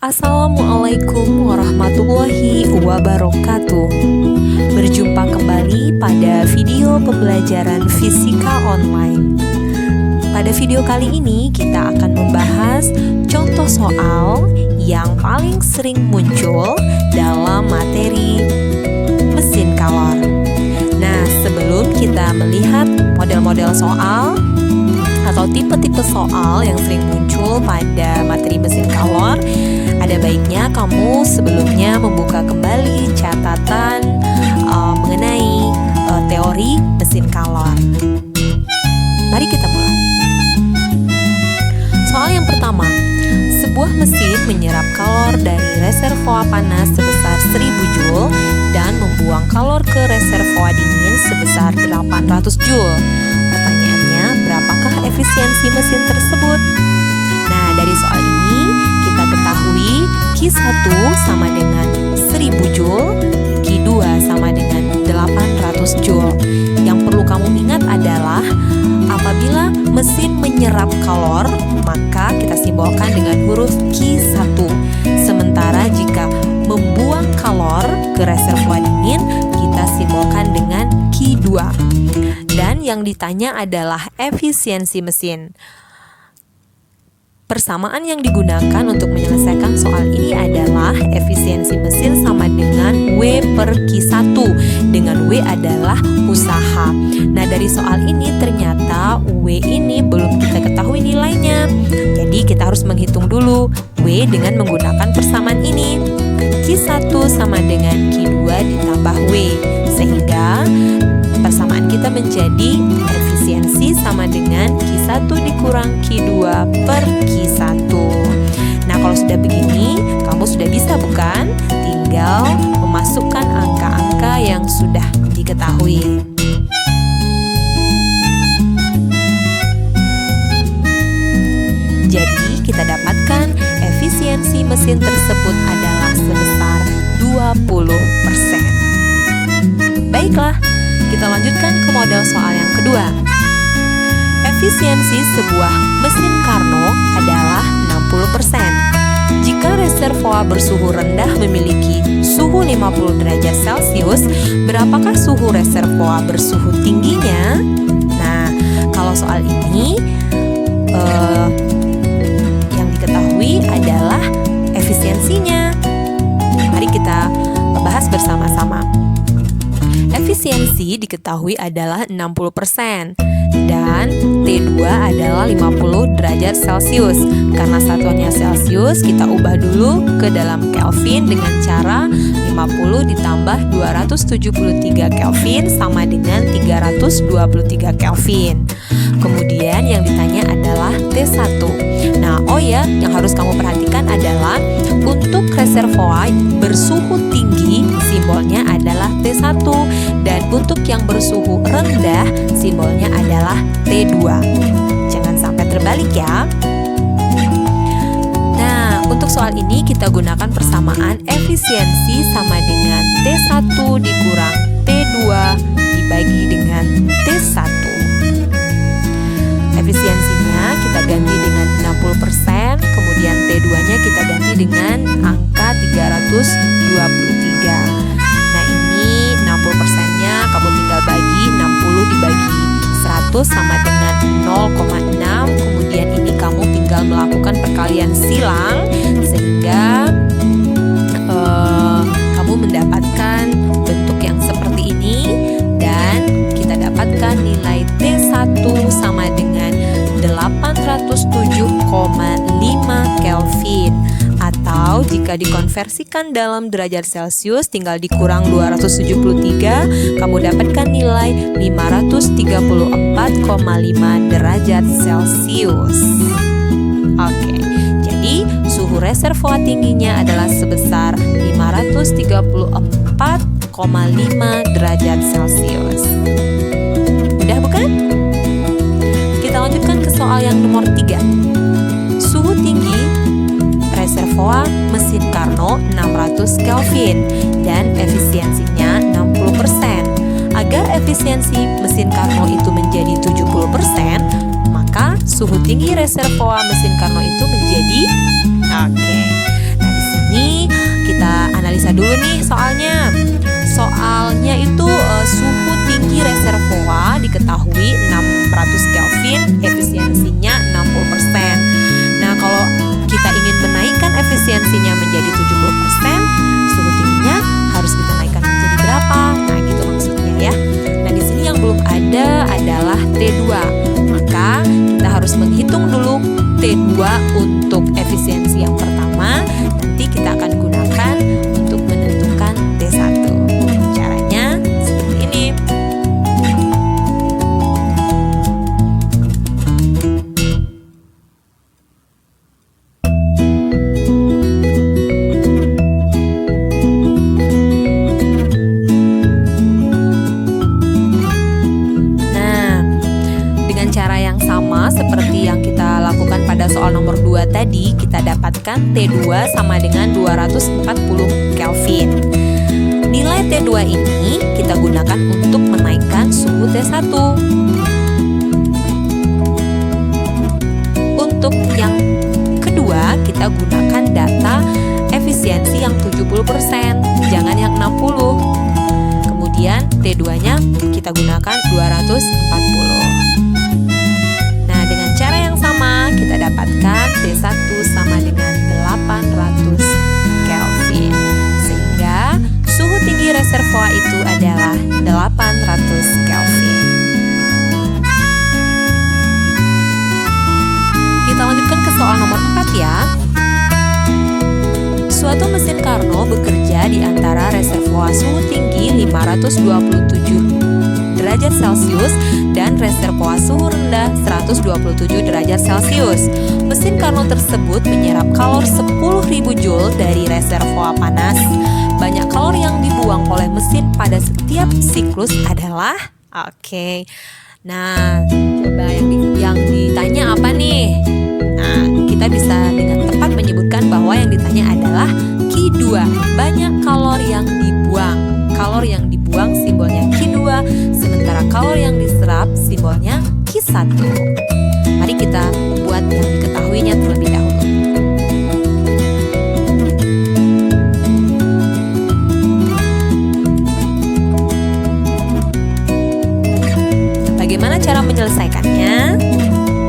Assalamualaikum warahmatullahi wabarakatuh. Berjumpa kembali pada video pembelajaran fisika online. Pada video kali ini kita akan membahas contoh soal yang paling sering muncul dalam materi mesin kalor. Nah, sebelum kita melihat model-model soal atau tipe-tipe soal yang sering muncul pada materi mesin kalor, ada baiknya kamu sebelumnya membuka kembali catatan mengenai teori mesin kalor. Mari kita mulai. Soal yang pertama, sebuah mesin menyerap kalor dari reservoir panas sebesar 1000 Joule dan membuang kalor ke reservoir dingin sebesar 800 Joule. Pertanyaannya, berapakah efisiensi mesin tersebut? Nah, dari soal ini kita ketahui Q1 sama dengan 1000 Joule, Q2 sama dengan 800 Joule. Yang perlu kamu ingat adalah apabila mesin menyerap kalor, maka kita simbolkan dengan huruf Q1. Sementara jika membuang kalor ke reservoir dingin, kita simbolkan dengan Q2. Dan yang ditanya adalah efisiensi mesin. Persamaan yang digunakan untuk menyelesaikan soal ini adalah efisiensi mesin sama dengan W per Q1, dengan W adalah usaha. Nah, dari soal ini ternyata W ini belum kita ketahui nilainya. Jadi kita harus menghitung dulu W dengan menggunakan persamaan ini. Q1 sama dengan Q2 ditambah W, sehingga persamaan kita menjadi efisiensi sama dengan Q1 dikurang Q2 per Q1. Nah, kalau sudah begini, kamu sudah bisa bukan? Tinggal memasukkan angka-angka yang sudah diketahui. Jadi, kita dapatkan efisiensi mesin tersebut adalah sebesar 20%. Baiklah, kita lanjutkan ke model soal yang kedua. Efisiensi sebuah mesin Carnot adalah 60%. Jika reservoir bersuhu rendah memiliki suhu 50 derajat Celcius, berapakah suhu reservoir bersuhu tingginya? Nah, kalau soal ini yang diketahui adalah efisiensinya. Mari kita bahas bersama-sama. Efisiensi diketahui adalah 60% dan T2 adalah 50 derajat Celcius. Karena satuannya Celcius, kita ubah dulu ke dalam Kelvin dengan cara 50 ditambah 273 Kelvin sama dengan 323 Kelvin. Kemudian yang ditanya adalah T1. Nah, yang harus kamu perhatikan adalah untuk reservoir bersuhu tinggi simbolnya adalah T1 dan untuk yang bersuhu rendah simbolnya adalah T2. Jangan sampai terbalik ya. Nah, untuk soal ini kita gunakan persamaan efisiensi sama dengan T1 dikurang T2 dibagi dengan T1. Efisiensinya kita ganti dengan 60%, kemudian T2-nya kita ganti dengan angka 323. Nah, ini 60%-nya kamu tinggal bagi 60 dibagi 100 sama dengan 0,6. Kemudian ini kamu tinggal melakukan perkalian silang sehingga kamu mendapatkan bentuk yang seperti ini dan kita dapatkan nilai T1 sama dengan 807,5 Kelvin, atau jika dikonversikan dalam derajat Celcius tinggal dikurang 273, kamu dapatkan nilai 534,5 derajat Celcius. Oke, jadi suhu reservoir tingginya adalah sebesar 534,5 derajat Celcius. Mudah bukan? Kita lanjutkan ke soal yang nomor 3. Suhu tinggi reservoir mesin Carnot 600 Kelvin dan efisiensinya 60%. Agar efisiensi mesin Carnot itu menjadi 70%, maka suhu tinggi reservoir mesin Carnot itu menjadi Nah, di dulu nih soalnya. Soalnya itu suhu tinggi reservoir diketahui 600 Kelvin, efisiensinya 60%. Nah, kalau kita ingin menaikkan efisiensinya menjadi 70%, suhu tingginya harus kita naikkan menjadi berapa? Nah, gitu maksudnya ya. Nah, di sini yang belum ada adalah T2. Maka kita harus menghitung dulu T2 untuk efisiensi yang pertama. Nanti kita akan gunakan untuk menentukan T1. Caranya seperti ini. Seperti yang kita lakukan pada soal nomor 2 tadi, kita dapatkan T2 sama dengan 240 Kelvin. Nilai T2 ini kita gunakan untuk menaikkan suhu T1. Untuk yang kedua, kita gunakan data efisiensi yang 70%, jangan yang 60. Kemudian T2-nya kita gunakan 240. Kita dapatkan T1 sama dengan 800 Kelvin. Sehingga suhu tinggi reservoir itu adalah 800 Kelvin. Kita lanjutkan ke soal nomor 4 ya. Suatu mesin Carnot bekerja di antara reservoir suhu tinggi 527 derajat Celcius dan reservoir suhu rendah 127 derajat Celcius. Mesin Carnot tersebut menyerap kalor 10.000 Joule dari reservoir panas. Banyak kalor yang dibuang oleh mesin pada setiap siklus adalah Nah, coba yang ditanya apa nih? Nah, kita bisa dengan tepat menyebutkan bahwa yang ditanya adalah Q2. Banyak kalor yang dibuang. Kalor yang dibuang simbolnya Q2, sementara kalor yang diserap simbolnya Q1. Mari kita buat yang diketahuinya terlebih dahulu. Bagaimana cara menyelesaikannya?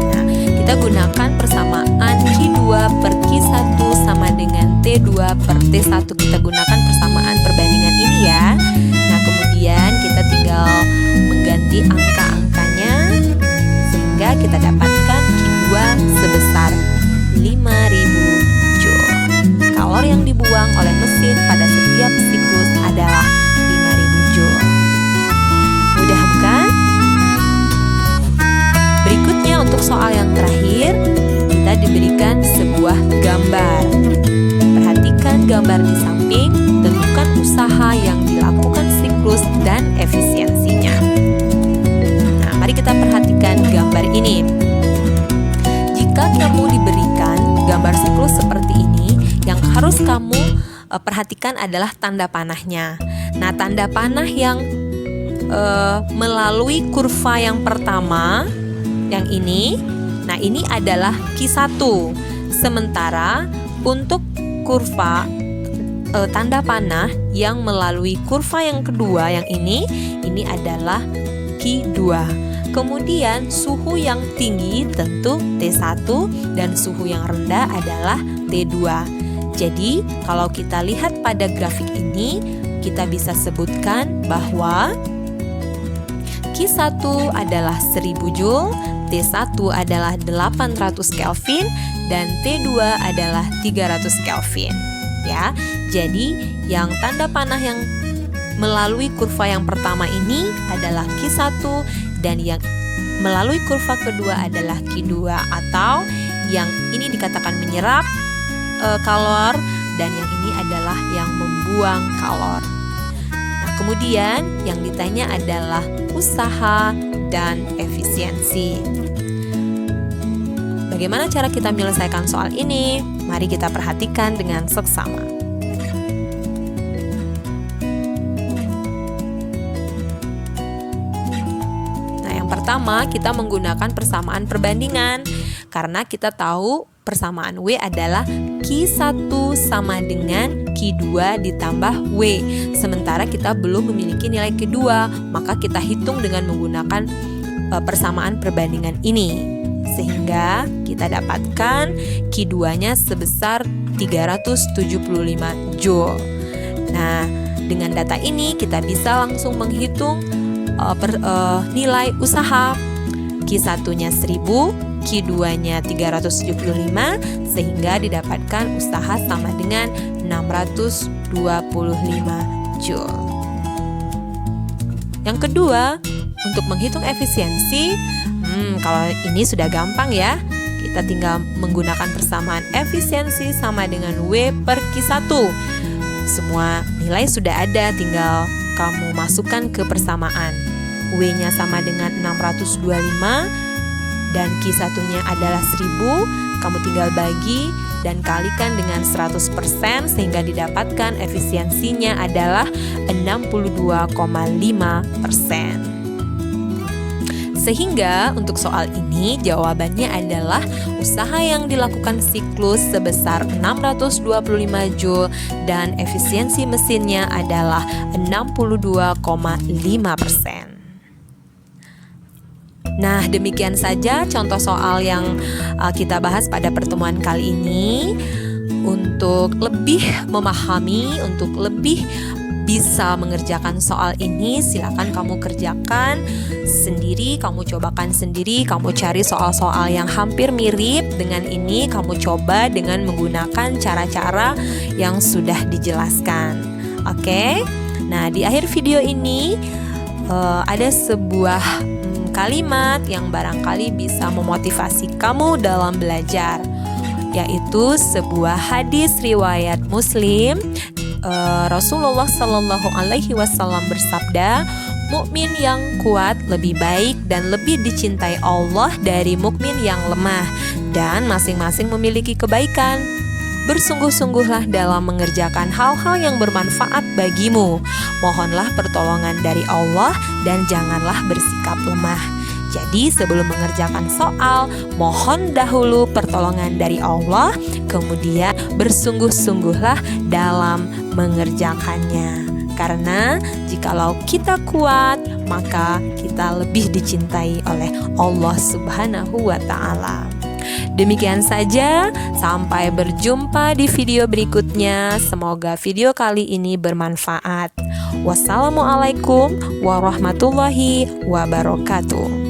Nah, kita gunakan persamaan Q2 per Q1 sama dengan T2 per T1. Kita gunakan persamaan perbandingan ini ya. Nah, kemudian kita tinggal mengganti angka-angkanya sehingga kita dapatkan Q2 sebesar 5.000 Joule. Kalor yang dibuang oleh mesin pada setiap siklus adalah 5.000 Joule. Mudah bukan? Berikutnya untuk soal yang terakhir, kita diberikan sebuah gambar. Perhatikan gambar di samping, tentukan usaha yang dilakukan siklus dan efisiensinya. Nah, mari kita perhatikan gambar ini. Jika kamu diberikan gambar siklus seperti ini, yang harus kamu perhatikan adalah tanda panahnya. Nah, tanda panah yang melalui kurva yang pertama, yang ini, nah ini adalah Q1. Sementara untuk kurva tanda panah yang melalui kurva yang kedua, yang ini adalah Q2. Kemudian suhu yang tinggi tentu T1 dan suhu yang rendah adalah T2. Jadi kalau kita lihat pada grafik ini, kita bisa sebutkan bahwa Q1 adalah 1000 Joule, T1 adalah 800 Kelvin, dan T2 adalah 300 Kelvin. Ya, jadi yang tanda panah yang melalui kurva yang pertama ini adalah Q1 dan yang melalui kurva kedua adalah Q2, atau yang ini dikatakan menyerap kalor dan yang ini adalah yang membuang kalor. Nah, kemudian yang ditanya adalah usaha dan efisiensi. Bagaimana cara kita menyelesaikan soal ini? Mari kita perhatikan dengan seksama. Nah, yang pertama kita menggunakan persamaan perbandingan karena kita tahu persamaan W adalah Q1 sama dengan Q2 ditambah W. Sementara kita belum memiliki nilai kedua, maka kita hitung dengan menggunakan persamaan perbandingan ini. Sehingga kita dapatkan Q2-nya sebesar 375 Joule. Nah, dengan data ini kita bisa langsung menghitung nilai usaha. Q1-nya 1000, Q2-nya 375, sehingga didapatkan usaha sama dengan 625 Joule. Yang kedua, untuk menghitung efisiensi, kalau ini sudah gampang ya. Kita tinggal menggunakan persamaan efisiensi sama dengan W per Q1. Semua nilai sudah ada, tinggal kamu masukkan ke persamaan. W-nya sama dengan 625 dan Q1-nya adalah 1000. Kamu tinggal bagi dan kalikan dengan 100% sehingga didapatkan efisiensinya adalah 62,5%. Sehingga untuk soal ini jawabannya adalah usaha yang dilakukan siklus sebesar 625 Joule dan efisiensi mesinnya adalah 62,5%. Nah, demikian saja contoh soal yang kita bahas pada pertemuan kali ini. Untuk lebih memahami, untuk lebih bisa mengerjakan soal ini, silakan kamu kerjakan sendiri, kamu cobakan sendiri, kamu cari soal-soal yang hampir mirip dengan ini, kamu coba dengan menggunakan cara-cara yang sudah dijelaskan. Oke? Nah, di akhir video ini ada sebuah kalimat yang barangkali bisa memotivasi kamu dalam belajar, yaitu sebuah hadis riwayat Muslim. Rasulullah Shallallahu Alaihi Wasallam bersabda, mukmin yang kuat lebih baik dan lebih dicintai Allah dari mukmin yang lemah, dan masing-masing memiliki kebaikan. Bersungguh-sungguhlah dalam mengerjakan hal-hal yang bermanfaat bagimu. Mohonlah pertolongan dari Allah dan janganlah bersikap lemah. Jadi sebelum mengerjakan soal, mohon dahulu pertolongan dari Allah, kemudian bersungguh-sungguhlah dalam mengerjakannya. Karena jikalau kita kuat, maka kita lebih dicintai oleh Allah Subhanahu wa Ta'ala. Demikian saja, sampai berjumpa di video berikutnya. Semoga video kali ini bermanfaat. Wassalamualaikum warahmatullahi wabarakatuh.